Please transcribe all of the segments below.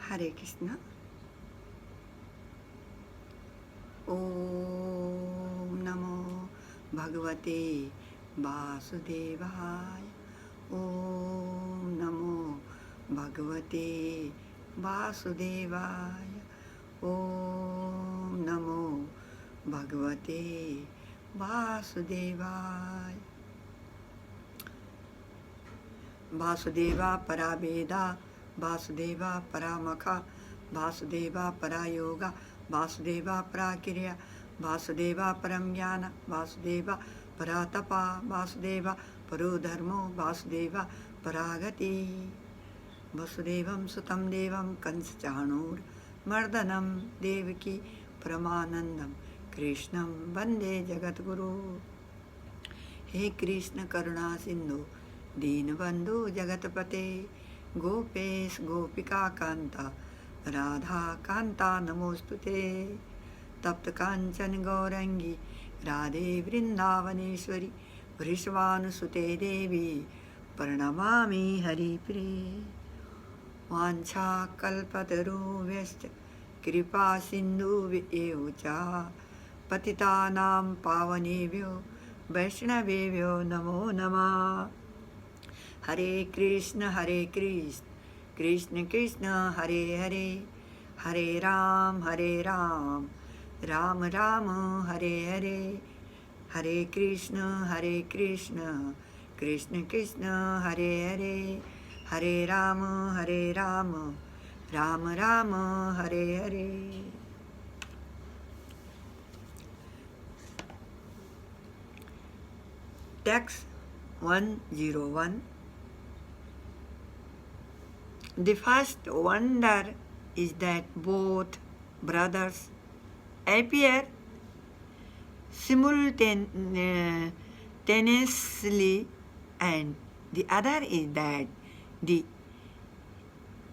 हरे कृष्ण। ओम नमो भगवते वासुदेवाय। ओम नमो भगवते वासुदेवाय। ओम नमो भगवते वासुदेवाय। वासुदेवा परा वेदा, वासुदेवा परामखा, वासुदेवा परा योगा, वासुदेवा परा क्रिया, वासुदेवा परम ज्ञान, वासुदेवा परा तपा, वासुदेवा परो धर्मो, वासुदेवा परागति। वसुदेवं सुतं देवं कंसचाणूरमर्दनं देवकी परमानंदं कृष्णं वंदे जगद्गुरु। हे कृष्ण करुणा सिंधु दीनबंधु जगतपते, गोपेश गोपिका कांता राधा कांता नमोस्तुते। तप्त कांचन गौरंगी राधे वृंदावनेश्वरी, वृषभानुसुते देवी प्रणमामि हरिप्रिये। वाञ्छाकल्पतरुभ्यश्च कृपा सिन्धुभ्येव च पतितानां पावनेभ्यो वैष्णवेभ्यो नमो नमः। हरे कृष्ण कृष्ण कृष्ण हरे हरे, हरे राम राम राम हरे हरे। हरे कृष्ण कृष्ण कृष्ण हरे हरे, हरे Ram Ram Ram Hare Hare. Text 101. The first wonder is that both brothers appear simultaneously, and the other is that they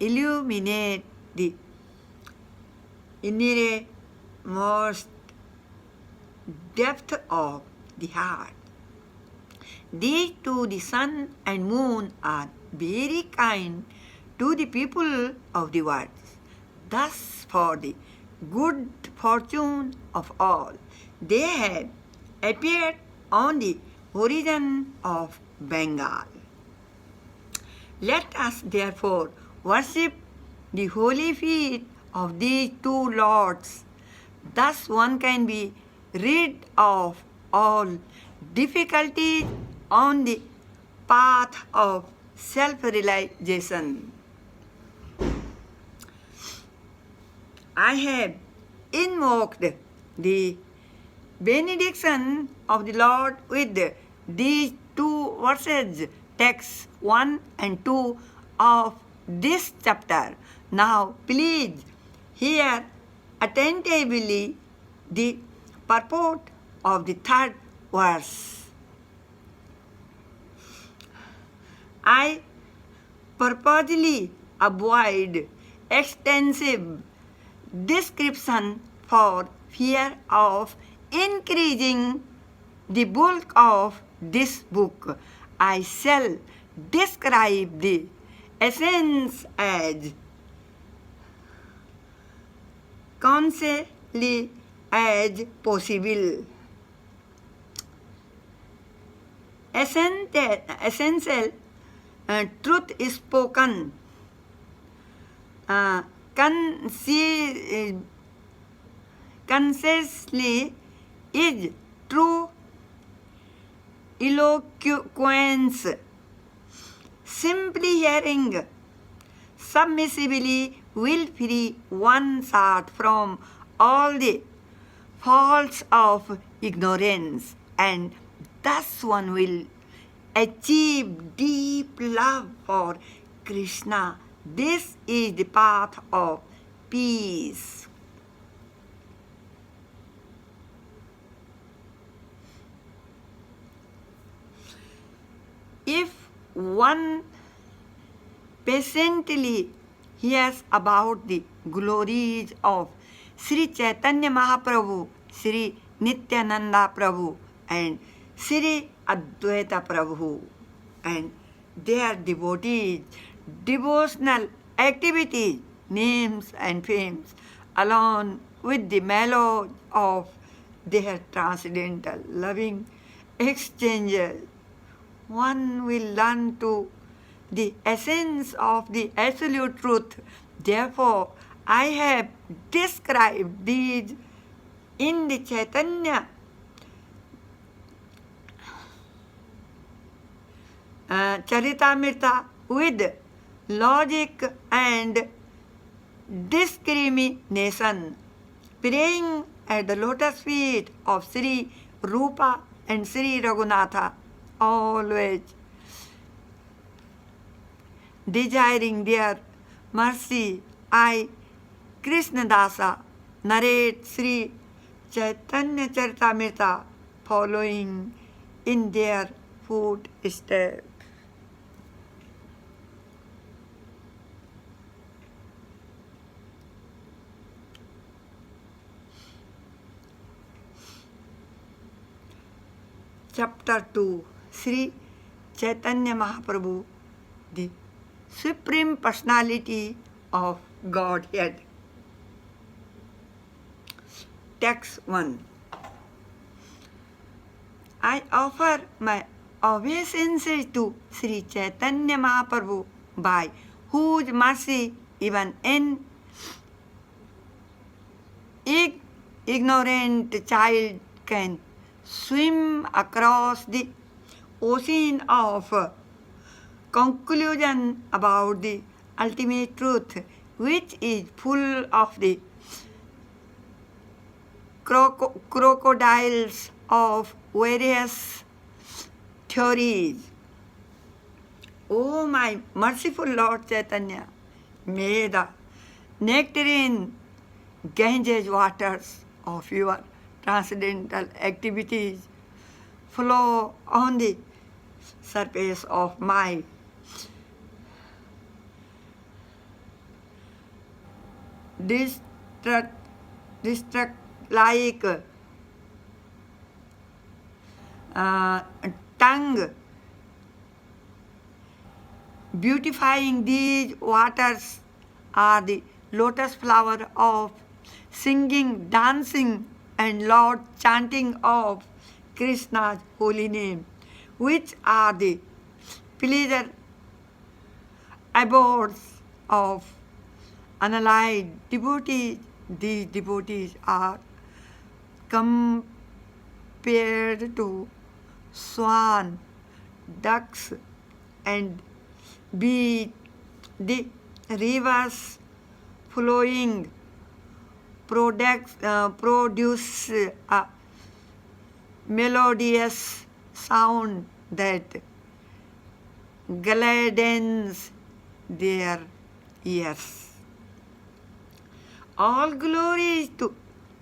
illuminate the innermost depth of the heart. These two, the sun and moon, are very kind to the people of the world. Thus, for the good fortune of all, they have appeared on the horizon of Bengal. Let us therefore worship the holy feet of these two lords. Thus one can be rid of all difficulties on the path of self-realization. I have invoked the benediction of the Lord with these two verses, texts 1 and 2 of this chapter. Now please hear attentively the purport of the third verse. I purposely avoid extensive description for fear of increasing the bulk of this book. I shall describe the essence as concisely as possible. Essential truth is spoken concisely is true eloquence. Simply hearing submissively will free one's heart from all the faults of ignorance, and thus one will achieve deep love for Krishna. This is the path of peace. If one patiently hears about the glories of Sri Chaitanya Mahaprabhu, Sri Nityananda Prabhu, and Sri Advaita Prabhu, and their devotees, devotional activities, names and fames, along with the melody of their transcendental loving exchanges. One will learn to the essence of the absolute truth. Therefore, I have described these in the Chaitanya Charitamrita with logic and discrimination, praying at the lotus feet of Sri Rupa and Sri Raghunatha, always desiring their mercy. I, Krishnadasa, narrate Sri Chaitanya Charitamrita following in their footsteps. Chapter 2, Sri Chaitanya Mahaprabhu, the Supreme Personality of Godhead. Text 1. I offer my obeisances to Sri Chaitanya Mahaprabhu, by whose mercy even an ignorant child can swim across the ocean of conclusion about the ultimate truth, which is full of the crocodiles of various theories. O my merciful Lord Chaitanya, may the nectarine Ganges waters of your transcendental activities flow on the surface of my distract-like tongue, beautifying these waters are the lotus flower of singing, dancing, and loud chanting of Krishna's holy name, which are the pleasure abodes of unallied devotees. These devotees are compared to swan, ducks, and bees. The rivers flowing produce a melodious sound that gladdens their ears. All glories to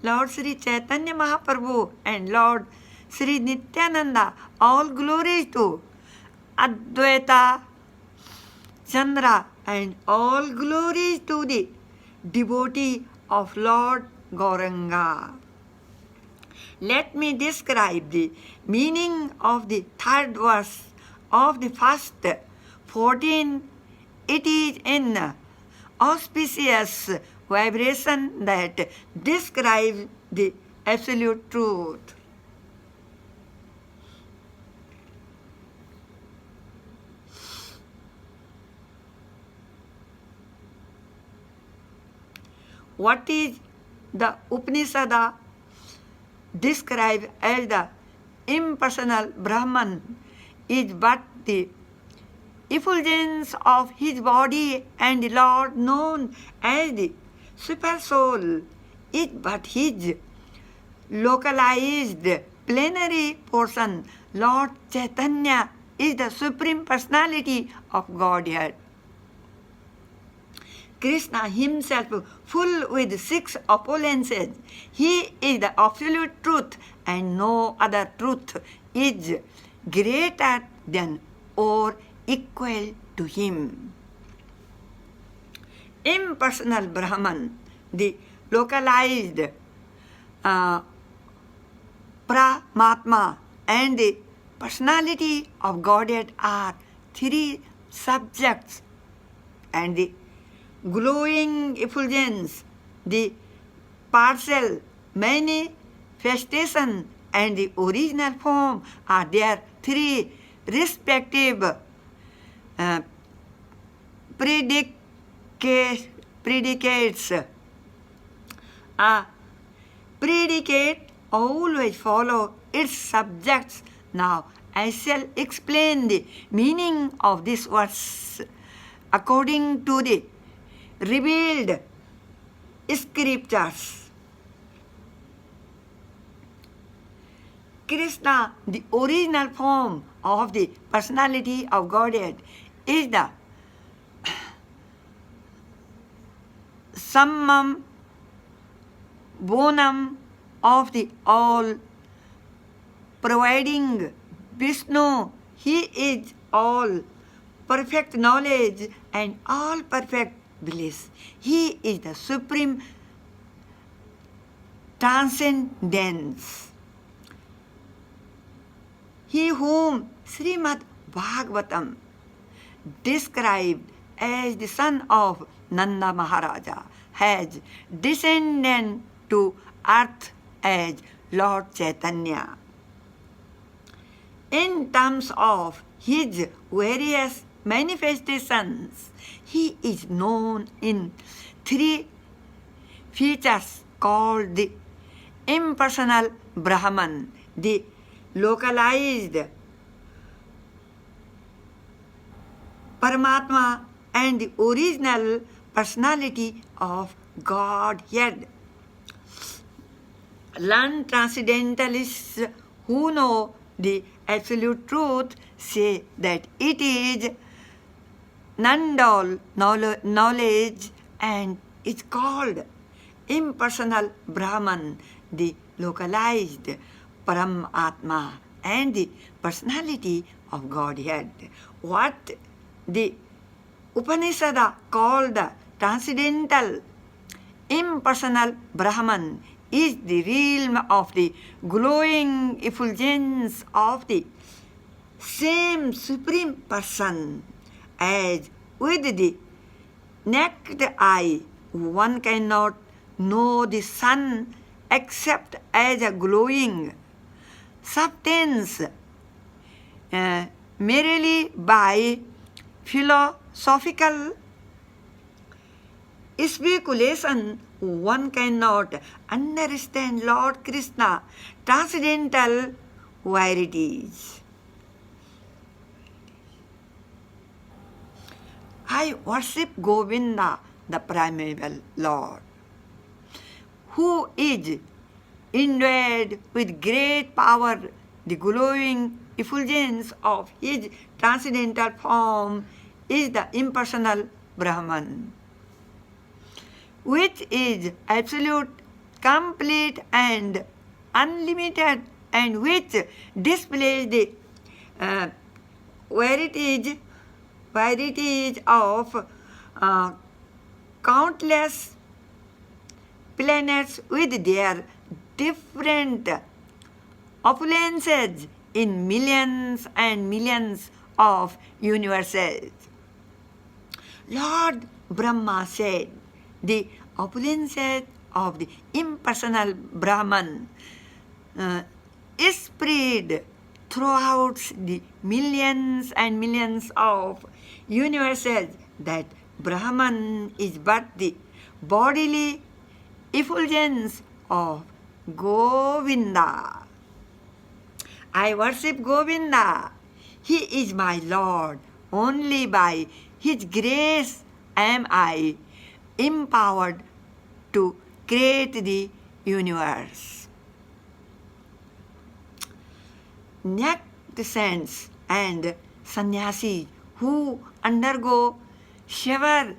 Lord Sri Chaitanya Mahaprabhu and Lord Sri Nityananda. All glories to Advaita Chandra, and all glories to the devotee of Lord Gauranga. Let me describe the meaning of the third verse of the first 14. It is an auspicious vibration that describes the absolute truth. What is the Upanishad described as the impersonal Brahman is but the effulgence of his body, and the Lord known as the super soul is but his localized plenary portion. Lord Chaitanya is the Supreme Personality of Godhead. Krishna himself, full with 6 opulences, he is the absolute truth, and no other truth is greater than or equal to him. Impersonal Brahman, the localized Paramatma, and the personality of Godhead are 3 subjects, and the glowing effulgence, the partial manifestation, and the original form are their three respective uh, predicates. A predicate always follow its subjects. Now I shall explain the meaning of this verse according to the revealed scriptures. Krishna, the original form of the personality of Godhead, is the summum bonum of the all, providing Vishnu. He is all perfect knowledge and all perfect bliss. He is the supreme transcendence. He whom Srimad Bhagavatam described as the son of Nanda Maharaja has descended to earth as Lord Chaitanya. In terms of his various manifestations, he is known in three features called the impersonal Brahman, the localized Paramatma, and the original personality of Godhead. Learned transcendentalists who know the absolute truth say that it is non-dual knowledge and is called impersonal Brahman, the localized Paramatma, and the personality of Godhead. What the Upanishad called the transcendental impersonal Brahman is the realm of the glowing effulgence of the same Supreme Person. As with the naked eye, one cannot know the sun except as a glowing substance. Merely by philosophical speculation, one cannot understand Lord Krishna transcendental verities. I worship Govinda, the primeval Lord, who is endowed with great power. The glowing effulgence of his transcendental form is the impersonal Brahman, which is absolute, complete, and unlimited, and which displays the varieties of countless planets with their different opulences in millions and millions of universes. Lord Brahma said, the opulences of the impersonal Brahman is spread throughout the millions and millions of universes, that Brahman is but the bodily effulgence of Govinda. I worship Govinda. He is my Lord. Only by His grace am I empowered to create the universe. Next saints and sannyasis who undergo severe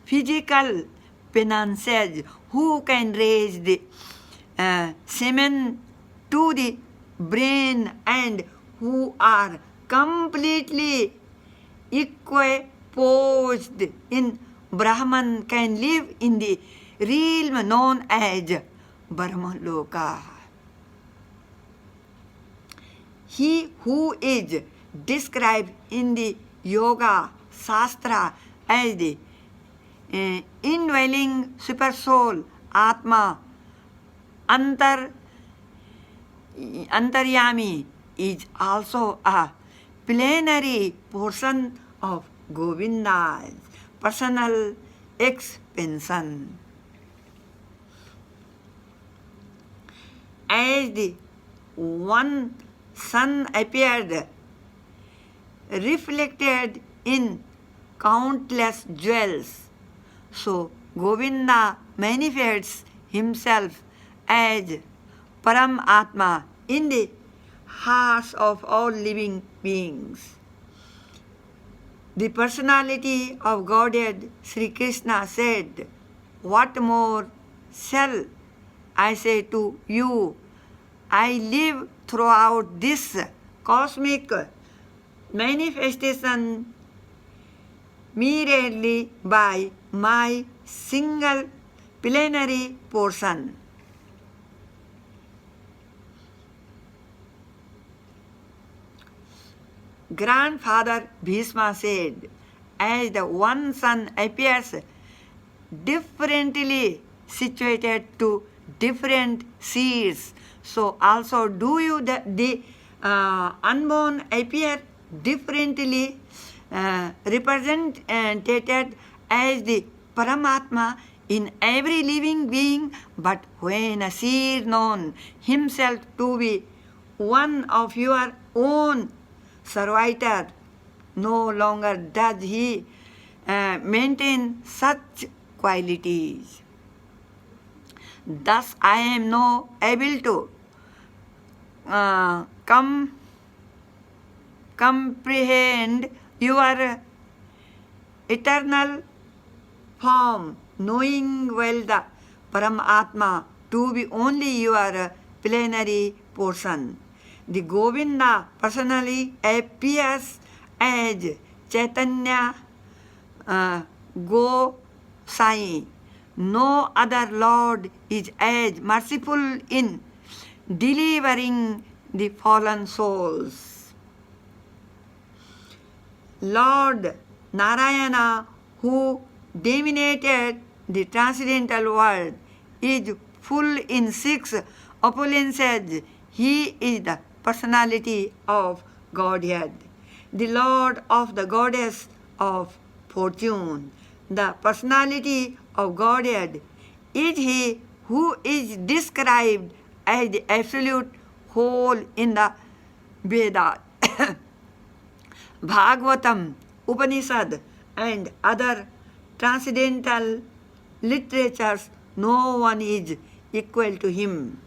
physical penances, who can raise the semen to the brain, and who are completely equiposed in Brahman, can live in the realm known as Brahmaloka. He who is described in the Yoga Shastra as the indwelling super soul, Atma, Antaryami, is also a plenary portion of Govinda's personal expansion. As the one sun appeared, reflected in countless jewels, so Govinda manifests himself as Paramatma in the hearts of all living beings. The personality of Godhead Sri Krishna said, "What more shall I say to you? I live throughout this cosmic manifestation merely by my single plenary portion." Grandfather Bhishma said, as the one sun appears differently situated to different seeds, so also do you the unborn appear differently represented as the Paramatma in every living being, but when a seed known himself to be one of your own servitor, no longer does he maintain such qualities. Thus I am now able to comprehend your eternal form, knowing well the Paramatma to be only your plenary portion. The Govinda personally appears as Chaitanya Gosai. No other Lord is as merciful in delivering the fallen souls. Lord Narayana, who dominated the transcendental world, is full in 6 opulences. He is the personality of Godhead, the Lord of the goddess of fortune. The personality of Godhead is He who is described as the absolute whole in the Vedas, Bhagavatam, Upanishad, and other transcendental literatures. No one is equal to Him.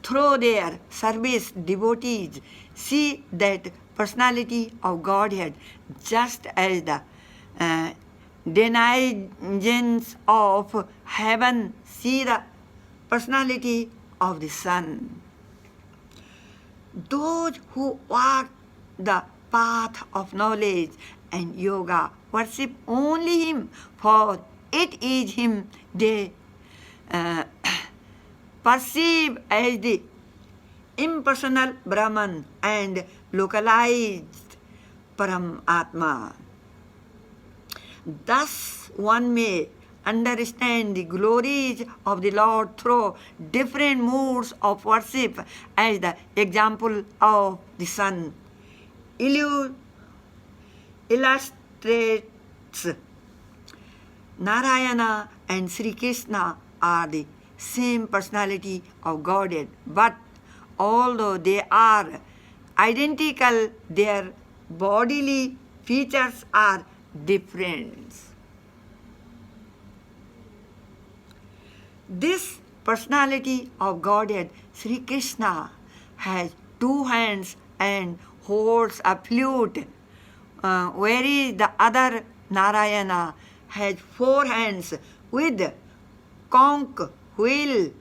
Through their service, devotees see that personality of Godhead, just as the denizens of heaven see the personality of the sun. Those who walk the path of knowledge and yoga worship only Him, for it is Him they perceive as the impersonal Brahman and localized Paramatma. Thus one may understand the glories of the Lord through different modes of worship, as the example of the sun illustrates. Narayana and Sri Krishna are the same personality of Godhead, but although they are identical, their bodily features are different. This personality of Godhead, Sri Krishna, has 2 hands and holds a flute, whereas the other Narayana has 4 hands with conch, wheel,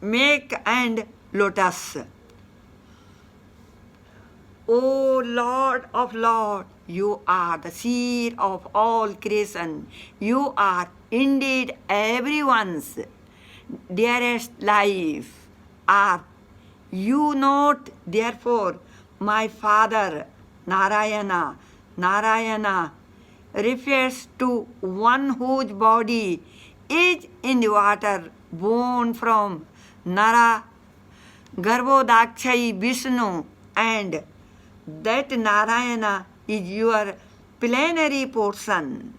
make and lotus. O Lord of Lords, you are the seer of all creation. You are indeed everyone's dearest life. Are you not, therefore, my Father Narayana, Narayana refers to one whose body is in the water, born from Nara, Garbhodakshayi Vishnu, and that Narayana is your plenary portion.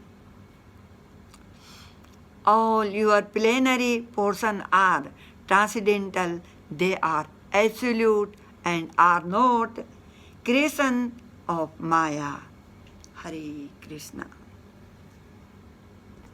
All your plenary portion are transcendental, they are absolute and are not creation of Maya. Hare Krishna.